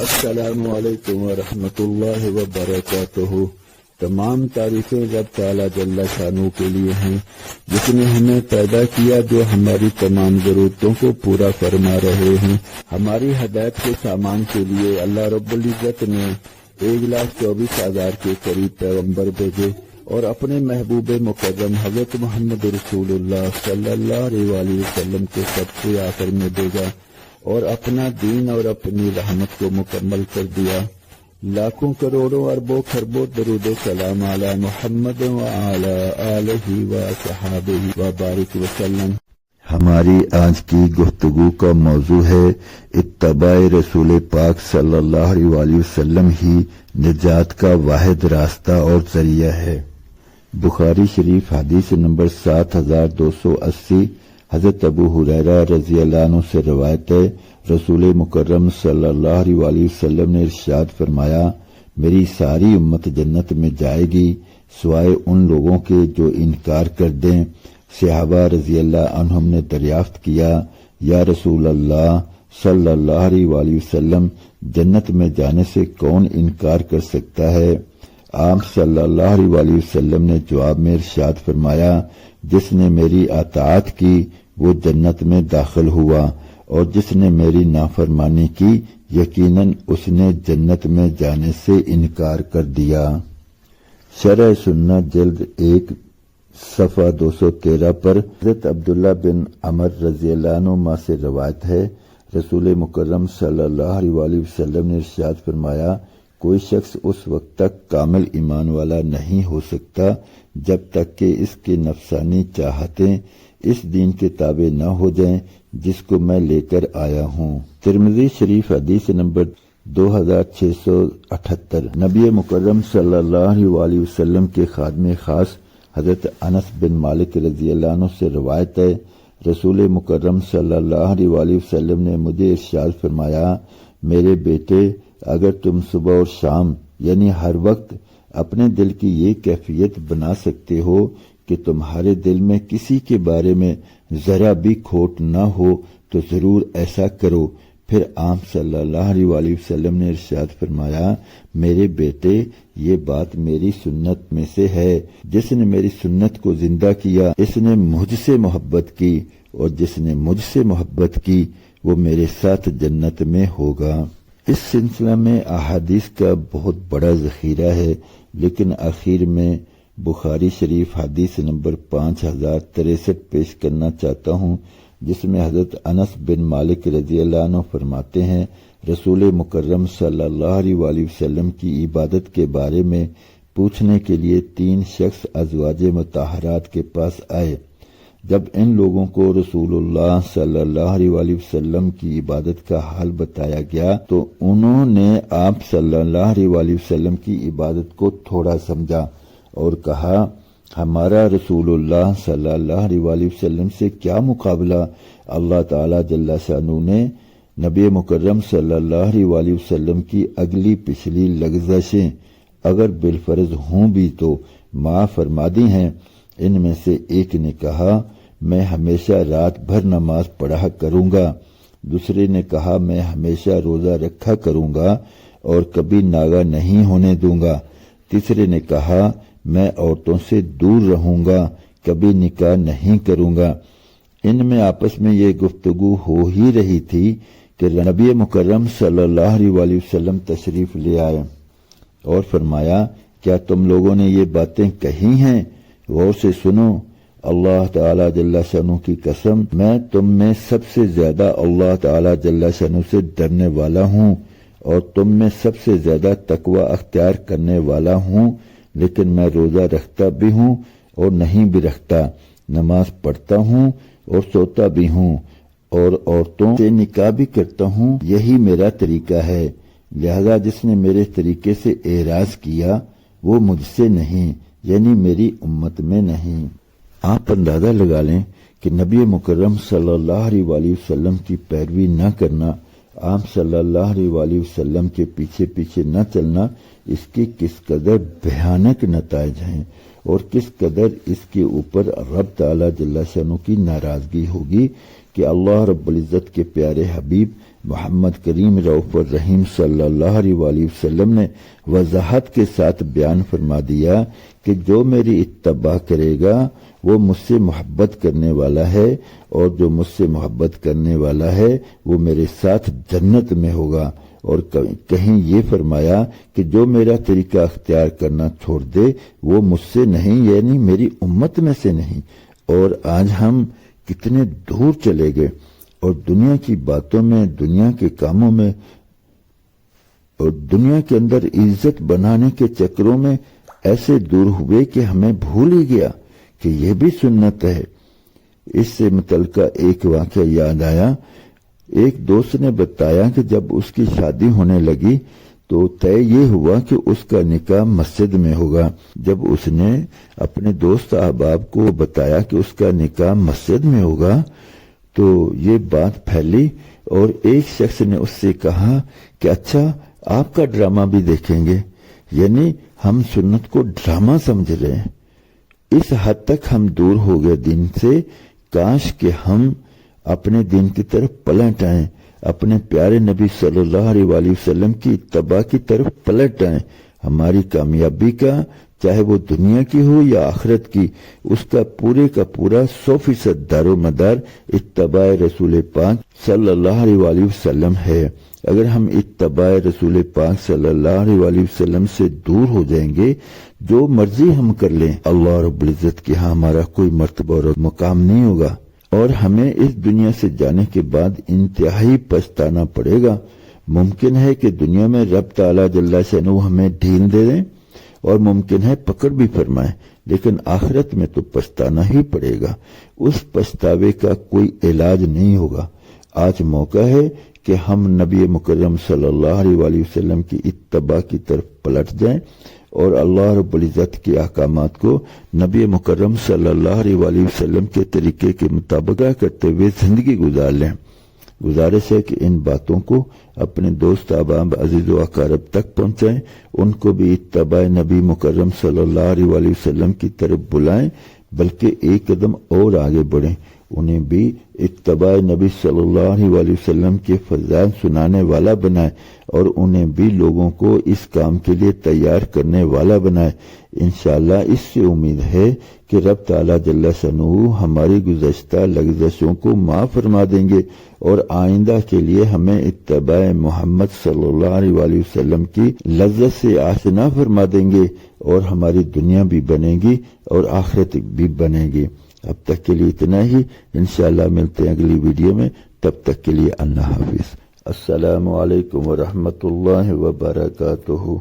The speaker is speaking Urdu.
السلام علیکم ورحمۃ اللہ وبرکاتہ۔ تمام تعریفیں رب تعالیٰ جل شانہ کے لیے ہیں، جس نے ہمیں پیدا کیا، جو ہماری تمام ضرورتوں کو پورا فرما رہے ہیں۔ ہماری ہدایت کے سامان کے لیے اللہ رب العزت نے 1,24,000 کے قریب پیغمبر بھیجے اور اپنے محبوب مکرم حضرت محمد رسول اللہ صلی اللہ علیہ وسلم کو سب سے آخر میں بھیجا اور اپنا دین اور اپنی رحمت کو مکمل کر دیا۔ لاکھوں کروڑوں اربوں خربوں درود و سلام علی محمد وعلی آلہ وصحابہ وبارک وسلم۔ ہماری آج کی گفتگو کا موضوع ہے اتباع رسول پاک صلی اللہ علیہ وسلم ہی نجات کا واحد راستہ اور ذریعہ ہے۔ بخاری شریف حدیث نمبر 7280 حضرت ابو ہریرہ رضی اللہ عنہ سے روایت ہے، رسول مکرم صلی اللہ علیہ وسلم نے ارشاد فرمایا، میری ساری امت جنت میں جائے گی سوائے ان لوگوں کے جو انکار کر دیں۔ صحابہ رضی اللہ عنہم نے دریافت کیا، یا رسول اللہ صلی اللہ علیہ وسلم، جنت میں جانے سے کون انکار کر سکتا ہے؟ آپ صلی اللہ علیہ وسلم نے جواب میں ارشاد فرمایا، جس نے میری اطاعت کی وہ جنت میں داخل ہوا، اور جس نے میری نافرمانی کی یقیناً اس نے جنت میں جانے سے انکار کر دیا۔ شرح سنہ جلد 1 صفحہ 213 پر حضرت عبداللہ بن عمر رضی اللہ عنہ سے روایت ہے، رسول مکرم صلی اللہ علیہ وسلم نے ارشاد فرمایا، کوئی شخص اس وقت تک کامل ایمان والا نہیں ہو سکتا جب تک کہ اس کے نفسانی چاہتیں اس دین کے تابع نہ ہو جائیں جس کو میں لے کر آیا ہوں۔ ترمذی شریف حدیث نمبر 2678۔ نبی مکرم صلی اللہ علیہ وسلم کے خادم خاص حضرت انس بن مالک رضی اللہ عنہ سے روایت ہے، رسول مکرم صلی اللہ علیہ وسلم نے مجھے ارشاد فرمایا، میرے بیٹے، اگر تم صبح اور شام یعنی ہر وقت اپنے دل کی یہ کیفیت بنا سکتے ہو کہ تمہارے دل میں کسی کے بارے میں ذرا بھی کھوٹ نہ ہو تو ضرور ایسا کرو۔ پھر آپ صلی اللہ علیہ وسلم نے ارشاد فرمایا، میرے بیٹے، یہ بات میری سنت میں سے ہے، جس نے میری سنت کو زندہ کیا اس نے مجھ سے محبت کی، اور جس نے مجھ سے محبت کی وہ میرے ساتھ جنت میں ہوگا۔ اس سلسلہ میں احادیث کا بہت بڑا ذخیرہ ہے، لیکن آخر میں بخاری شریف حدیث نمبر 5063 پیش کرنا چاہتا ہوں، جس میں حضرت انس بن مالک رضی اللہ عنہ فرماتے ہیں، رسول مکرم صلی اللہ علیہ وسلم کی عبادت کے بارے میں پوچھنے کے لیے 3 شخص ازواج مطہرات کے پاس آئے۔ جب ان لوگوں کو رسول اللہ صلی اللہ علیہ وسلم کی عبادت کا حال بتایا گیا تو انہوں نے آپ صلی اللہ علیہ وسلم کی عبادت کو تھوڑا سمجھا اور کہا، ہمارا رسول اللہ صلی اللہ علیہ وسلم سے کیا مقابلہ؟ اللہ تعالی جل شانہ نے نبی مکرم صلی اللہ علیہ وسلم کی اگلی پچھلی لغزشیں اگر بالفرض ہوں بھی تو معاف فرما دی ہیں۔ ان میں سے ایک نے کہا، میں ہمیشہ رات بھر نماز پڑھا کروں گا۔ دوسرے نے کہا، میں ہمیشہ روزہ رکھا کروں گا اور کبھی ناغہ نہیں ہونے دوں گا۔ تیسرے نے کہا، میں عورتوں سے دور رہوں گا، کبھی نکاح نہیں کروں گا۔ ان میں آپس میں یہ گفتگو ہو ہی رہی تھی کہ نبی مکرم صلی اللہ علیہ وسلم تشریف لے آئے اور فرمایا، کیا تم لوگوں نے یہ باتیں کہی ہیں؟ غور سے سنو، اللہ تعالی جل شانہ کی قسم، میں تم میں سب سے زیادہ اللہ تعالی جل شانہ سے ڈرنے والا ہوں اور تم میں سب سے زیادہ تقوی اختیار کرنے والا ہوں، لیکن میں روزہ رکھتا بھی ہوں اور نہیں بھی رکھتا، نماز پڑھتا ہوں اور سوتا بھی ہوں، اور عورتوں سے نکاح بھی کرتا ہوں، یہی میرا طریقہ ہے۔ لہذا جس نے میرے طریقے سے اعراض کیا وہ مجھ سے نہیں، یعنی میری امت میں نہیں۔ آپ اندازہ لگا لیں کہ نبی مکرم صلی اللہ علیہ وسلم کی پیروی نہ کرنا، آپ صلی اللہ علیہ وسلم کے پیچھے پیچھے نہ چلنا، اس کے کس قدر بھیانک نتائج ہیں اور کس قدر اس کے اوپر رب تعالی جل شانہ کی ناراضگی ہوگی کہ اللہ رب العزت کے پیارے حبیب محمد کریم رؤوف الرحیم صلی اللہ علیہ وآلہ وسلم نے وضاحت کے ساتھ بیان فرما دیا کہ جو میری اتباع کرے گا وہ مجھ سے محبت کرنے والا ہے، اور جو مجھ سے محبت کرنے والا ہے وہ میرے ساتھ جنت میں ہوگا۔ اور کہیں یہ فرمایا کہ جو میرا طریقہ اختیار کرنا چھوڑ دے وہ مجھ سے نہیں، یعنی میری امت میں سے نہیں۔ اور آج ہم کتنے دور چلے گئے اور دنیا کی باتوں میں، دنیا کے کاموں میں اور دنیا کے اندر عزت بنانے کے چکروں میں ایسے دور ہوئے کہ ہمیں بھول ہی گیا کہ یہ بھی سنت ہے۔ اس سے متعلقہ ایک واقعہ یاد آیا۔ ایک دوست نے بتایا کہ جب اس کی شادی ہونے لگی تو طے یہ ہوا کہ اس کا نکاح مسجد میں ہوگا۔ جب اس نے اپنے دوست احباب کو بتایا کہ اس کا نکاح مسجد میں ہوگا تو یہ بات پھیلی، اور ایک شخص نے اس سے کہا کہ اچھا آپ کا ڈرامہ بھی دیکھیں گے، یعنی ہم سنت کو ڈرامہ سمجھ رہے ہیں۔ اس حد تک ہم دور ہو گئے دین سے، کاش کہ ہم اپنے دین کی طرف پلٹ آئیں، اپنے پیارے نبی صلی اللہ علیہ وآلہ وسلم کی اتباع کی طرف پلٹ آئیں۔ ہماری کامیابی کا، چاہے وہ دنیا کی ہو یا آخرت کی، اس کا پورے کا پورا 100% دار و مدار اتباع رسول پاک صلی اللہ علیہ وآلہ وسلم ہے۔ اگر ہم اتباع رسول پاک صلی اللہ علیہ وآلہ وسلم سے دور ہو جائیں گے، جو مرضی ہم کر لیں، اللہ رب العزت کے ہاں ہمارا کوئی مرتبہ اور مقام نہیں ہوگا، اور ہمیں اس دنیا سے جانے کے بعد انتہائی پچھتانا پڑے گا۔ ممکن ہے کہ دنیا میں رب تعالیٰ جل شانہ ہمیں ڈھیل دے دیں، اور ممکن ہے پکڑ بھی فرمائے، لیکن آخرت میں تو پچھتانا ہی پڑے گا۔ اس پچھتاوے کا کوئی علاج نہیں ہوگا۔ آج موقع ہے کہ ہم نبی مکرم صلی اللہ علیہ وآلہ وسلم کی اتباع کی طرف پلٹ جائیں اور اللہ رب العزت کے احکامات کو نبی مکرم صلی اللہ علیہ وآلہ وسلم کے طریقے کے مطابق کرتے ہوئے زندگی گزار لیں۔ گزارش ہے کہ ان باتوں کو اپنے دوست احباب عزیز و اقارب تک پہنچائیں، ان کو بھی اتباع نبی مکرم صلی اللہ علیہ وآلہ وسلم کی طرف بلائیں، بلکہ ایک قدم اور آگے بڑھیں، انہیں بھی اتباع نبی صلی اللہ علیہ وآلہ وسلم کے فضائل سنانے والا بنائے، اور انہیں بھی لوگوں کو اس کام کے لیے تیار کرنے والا بنائے۔ انشاءاللہ اس سے امید ہے کہ رب تعالیٰ جل شانہ ہماری گزشتہ لغزشوں کو معاف فرما دیں گے، اور آئندہ کے لیے ہمیں اتباع محمد صلی اللہ علیہ وآلہ وسلم کی لذت سے آشنا فرما دیں گے، اور ہماری دنیا بھی بنے گی اور آخرت بھی بنے گی۔ اب تک کے لیے اتنا ہی، انشاءاللہ ملتے ہیں اگلی ویڈیو میں، تب تک کے لیے اللہ حافظ۔ السلام علیکم ورحمۃ اللہ وبرکاتہ۔